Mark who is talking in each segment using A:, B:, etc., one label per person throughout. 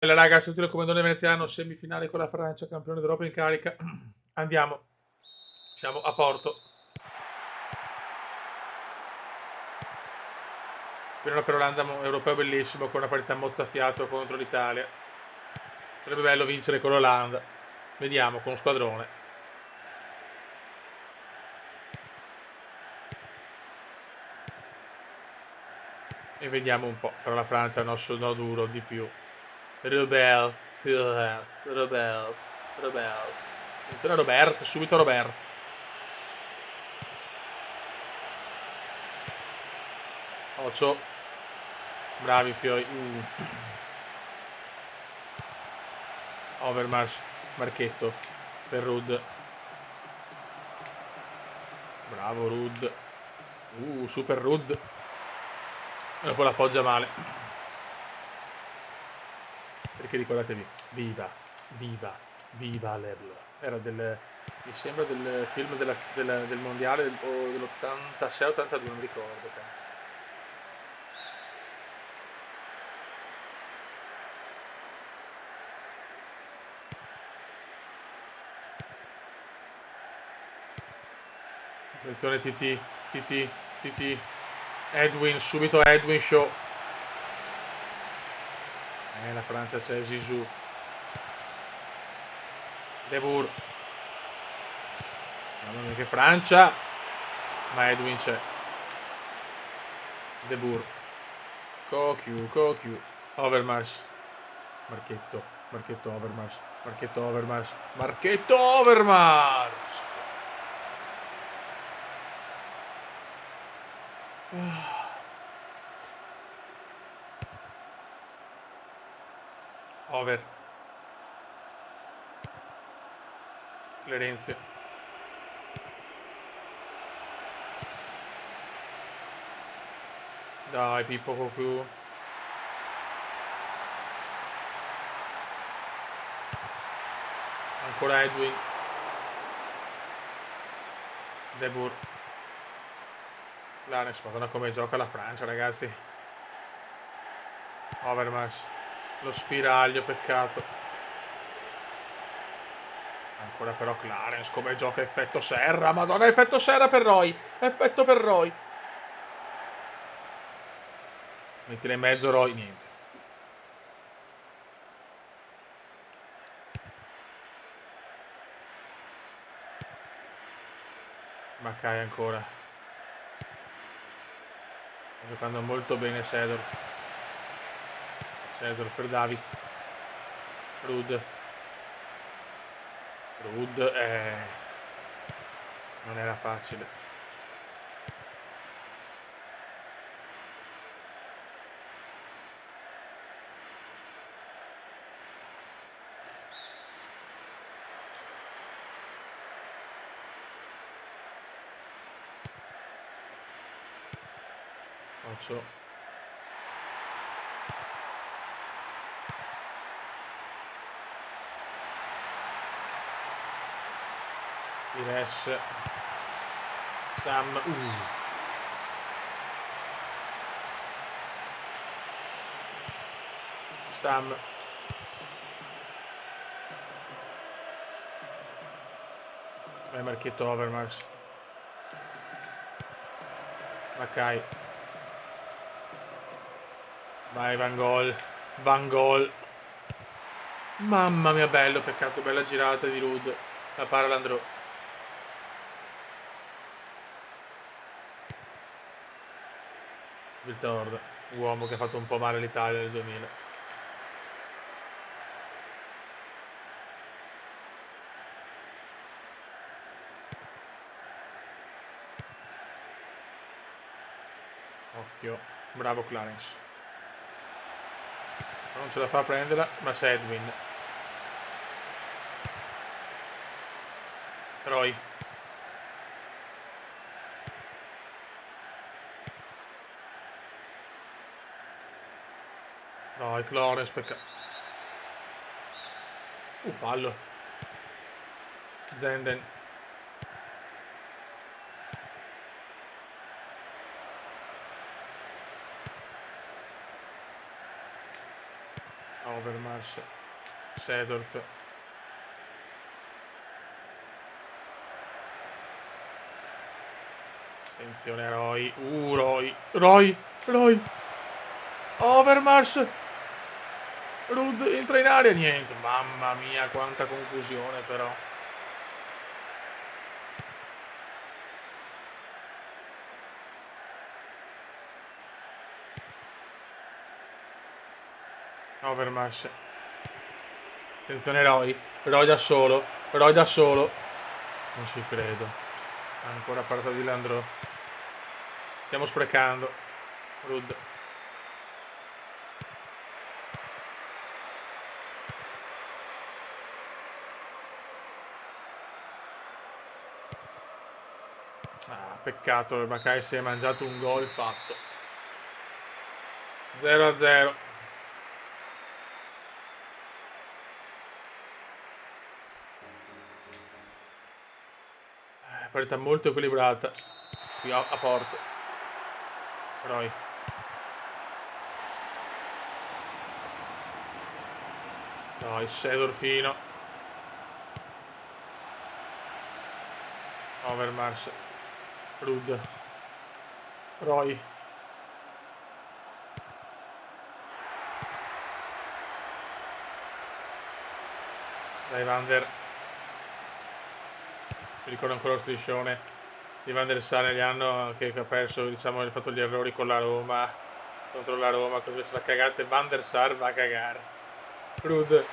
A: Bella raga, tutti il comandone veneziano, semifinale con la Francia, campione d'Europa in carica. Andiamo, siamo a Porto. Finora per Olanda, europeo bellissimo, con una partita mozzafiato contro l'Italia. Sarebbe bello vincere con l'Olanda. Vediamo, con uno squadrone. E vediamo un po', però la Francia no duro di più. Robert, Robert, Robert. Attenzione a Robert, subito Robert. Ocio. Bravi Fioi. Overmars, Marchetto per Rud. Bravo Rud. Super Rud. E poi l'appoggia male. Perché ricordatevi, viva l'Eblo. Era mi sembra del film del mondiale o dell'86-82, non ricordo. Attenzione TT, Edwin, subito Edwin Show. La Francia c'è Zizou. De Boer. Mamma mia che Francia. Ma Edwin c'è. De Boer. Cocu. Overmars. Marchetto Overmars. Over. Clerenze. Dai Pippo Cocu. Ancora Edwin. De Boer. Lanes, madonna come gioca la Francia ragazzi. Overmars. Lo spiraglio, peccato. Ancora però Clarence come gioca effetto serra. Madonna, effetto serra per Roy. Effetto per Roy. Mettila in mezzo Roy, niente. Mackay ancora. Sta giocando molto bene Sedorf. Sedorf per Davids. Rud. Non era facile. Occio. Ires. Stam. Stam. Vai Marchetto Overmars. Mackay. Vai Van Gol. Mamma mia bello, peccato, bella girata di Rud. La para Landreau. Viltord, uomo che ha fatto un po' male l'Italia nel 2000. Occhio, bravo Clarence. Non ce la fa a prenderla, ma c'è Edwin. Roy. Dai, Clarence, peccato. Fallo. Zenden. Overmars. Seedorf. Attenzione Roy. Roy. Overmars. Rud entra in area. Niente. Mamma mia, quanta confusione però. Overmars. Attenzione Roy da solo. Non ci credo. Ancora parata di Landro. Stiamo sprecando. Rud. Peccato, il Maccabi si è mangiato un gol fatto. 0-0. Partita molto equilibrata. Qui a porto. Roy. No, il Seedorfino. Overmars. Rud. Roy. Dai Van der. Mi ricordo ancora lo striscione di Van der Sar negli anni che ha perso, diciamo, ha fatto gli errori con la Roma, contro la Roma, così ce l'ha cagata. Van der Sar va a cagare. Rud.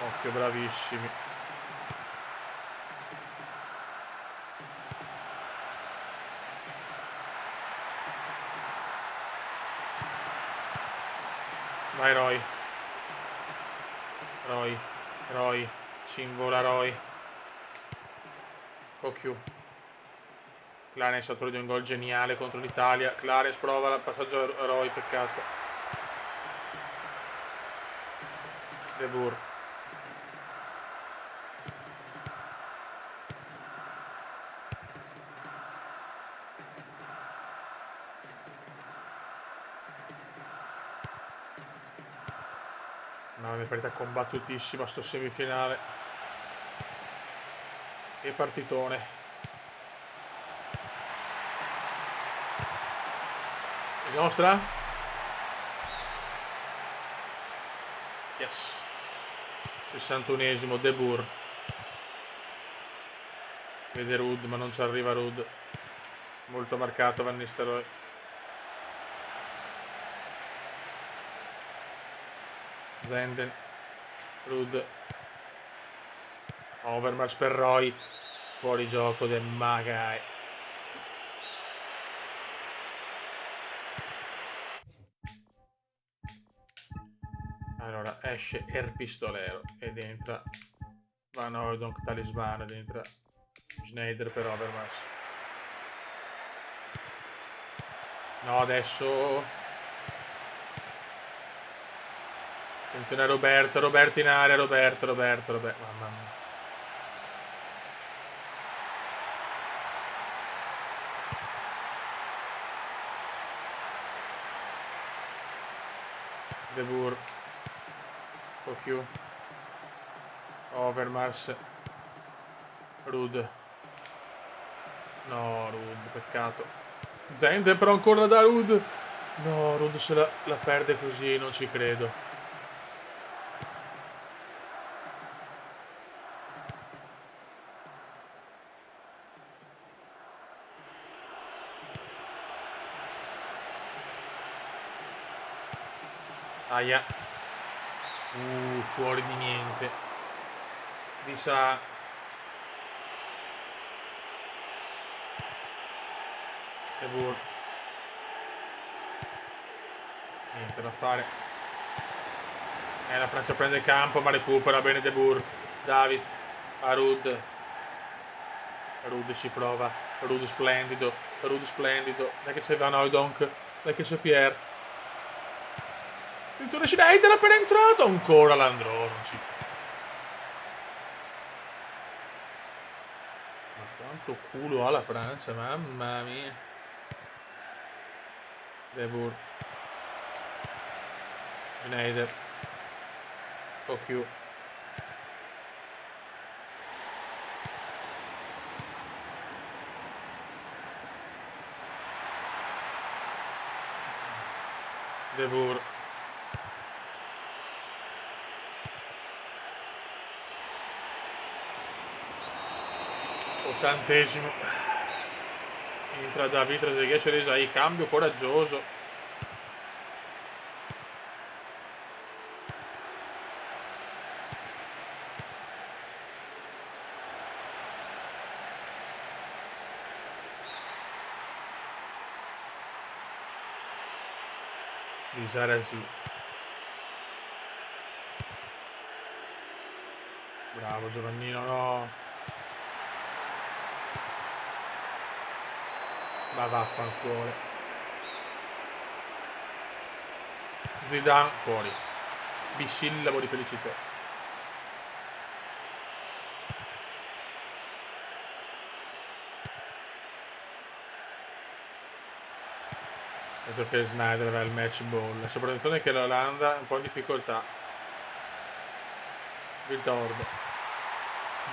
A: Occhio, bravissimi. Vai Roy. Ci invola Roy. Occhio. Clarence autore di un gol geniale contro l'Italia. Clarence prova il passaggio a Roy, peccato. De Boer. No, una partita combattutissima sto semifinale. Che partitone. La nostra? Yes. 61esimo, De Boer. Vede Rud, ma non ci arriva Rud. Molto marcato Van Nistelrooy. Zenden. Rud. Overmars per Roy. Fuori gioco del Maccabi. Allora esce Pistolero ed entra Van Hooijdonk talismano ed entra Schneider per Overmars. No, adesso attenzione a Roberto in area. Roberto. Mamma mia. De Boer. Occhio. Overmars. Rud. No, Rud, peccato. Zenden però ancora da Rud. No, Rud se la perde così, non ci credo. Aia. Fuori di niente. Di sa. De Boer. Niente da fare. La Francia prende il campo ma recupera bene De Boer. Davids a Rud. Rud ci prova. Rud splendido. Dai che c'è Van Hooijdonk. Dai che c'è Pierre. Attenzione Schneider appena entrato. Ancora Landro. Non ci... Ma quanto culo ha la Francia, mamma mia. De Boer. Schneider. Cocu. De Boer. Ottantesimo. Entra David Trezeguet, Ceresai, cambio coraggioso. Di Zarazu. Bravo Giovannino, no. Ma vaffanculo. Zidane fuori. Bisillabo di felicità. Dato che Snyder aveva il match ball. Soprattutto che l'Olanda è un po' in difficoltà. Viltordo.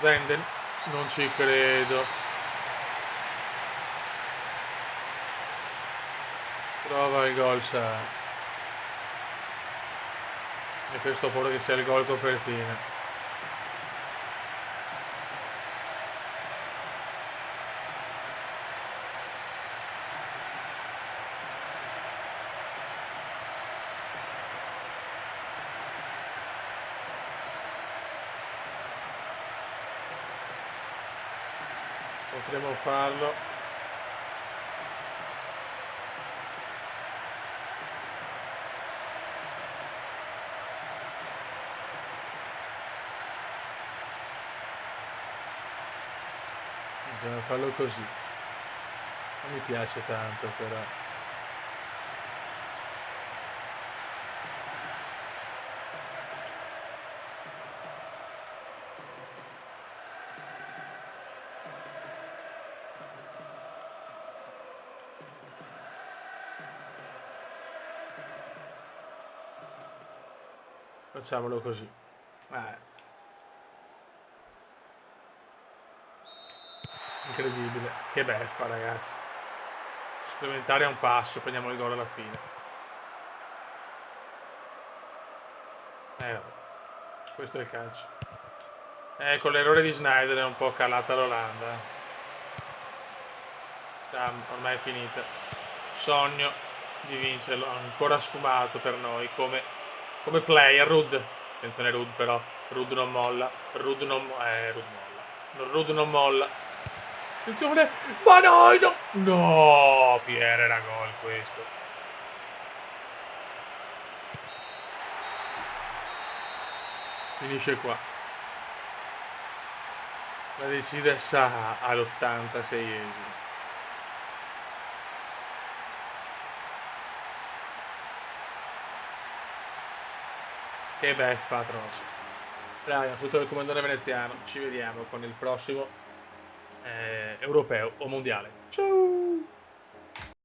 A: Zenden. Non ci credo. Trova il gol, sa. E questo ho paura che sia il gol copertina. Potremmo farlo. Dobbiamo farlo così. Non mi piace tanto però. Facciamolo così. Incredibile. Che beffa, ragazzi. Supplementare a un passo, prendiamo il gol alla fine. Vabbè. Questo è il calcio. Con l'errore di Snyder è un po' calata l'Olanda. Sta ormai finita. Sogno di vincerlo. Ancora sfumato per noi. Come player. Rud. Attenzione Rud però. Rud non molla. Rud non molla. Rud non molla. Attenzione. Ma no! No! Pierre era gol questo. Finisce qua. La decide Saha all'86esimo. Che beffa atroce. Raga, tutto il comandone veneziano. Ci vediamo con il prossimo europeo o mondiale. Ciao!